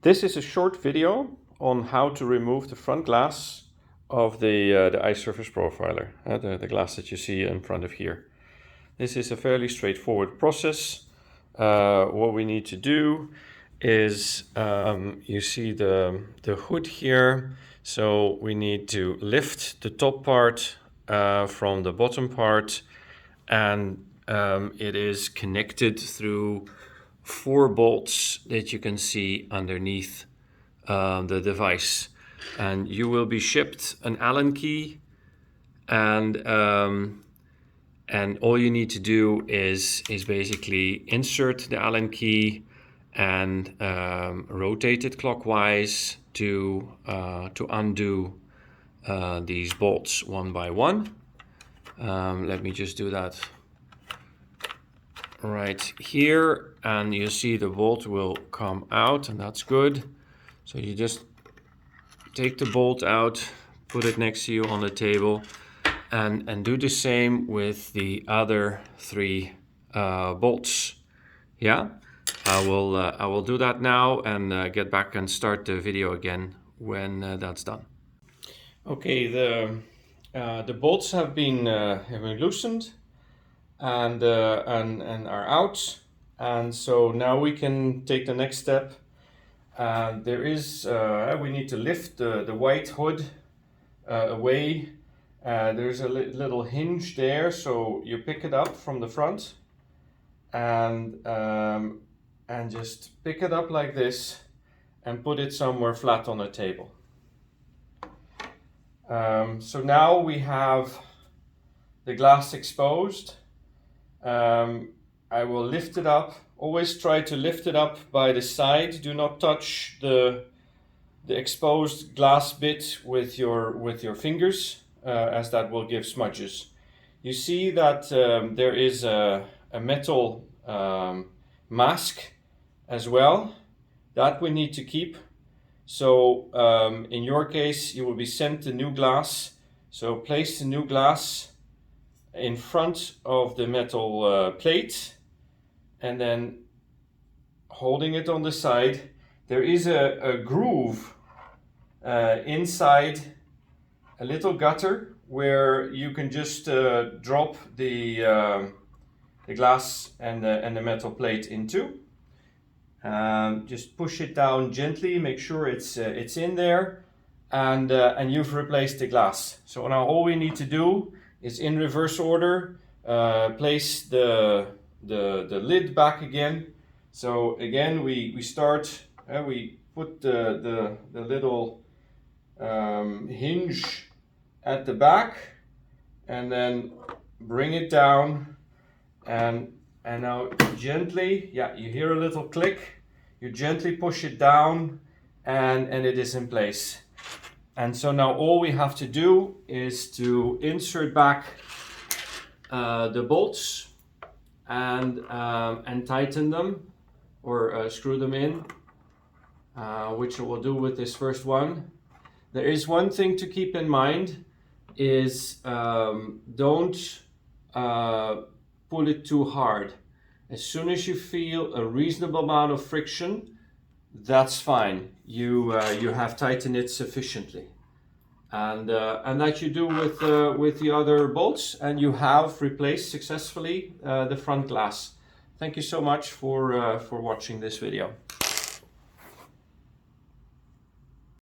This is a short video on how to remove the front glass of the ice surface profiler, the glass that you see in front of here. This is a fairly straightforward process. What we need to do is, you see the hood here, so we need to lift the top part from the bottom part, and it is connected through 4 bolts that you can see underneath the device. And you will be shipped an Allen key, and all you need to do is basically insert the Allen key and rotate it clockwise to undo these bolts one by one. Let me just do that right here, and you see the bolt will come out, and that's good. So you just take the bolt out, put it next to you on the table, and do the same with the other 3 bolts. Yeah, I will do that now and get back and start the video again when that's done. Okay, the bolts have been loosened and are out, and so now we can take the next step. We need to lift the white hood away. There's a little hinge there, so you pick it up from the front and just pick it up like this and put it somewhere flat on the table. So now we have the glass exposed. I will lift it up. Always try to lift it up by the side. Do not touch the exposed glass bit with your fingers, as that will give smudges. You see that there is a metal mask as well that we need to keep. So in your case, you will be sent the new glass. So place the new glass in front of the metal plate, and then holding it on the side. There is a groove inside, a little gutter where you can just drop the glass and the metal plate into. Just push it down gently, make sure it's in there, and you've replaced the glass. So now all we need to do is, in reverse order, place the lid back again. So again, we start, we put the little hinge at the back, and then bring it down, and now gently, yeah, you hear a little click, you gently push it down, and it is in place. And so now all we have to do is to insert back the bolts and tighten them, or screw them in, which we'll do with this first one. There is one thing to keep in mind, is don't pull it too hard. As soon as you feel a reasonable amount of friction, that's fine. You have tightened it sufficiently, and that you do with the other bolts, and you have replaced successfully the front glass. Thank you so much for watching this video.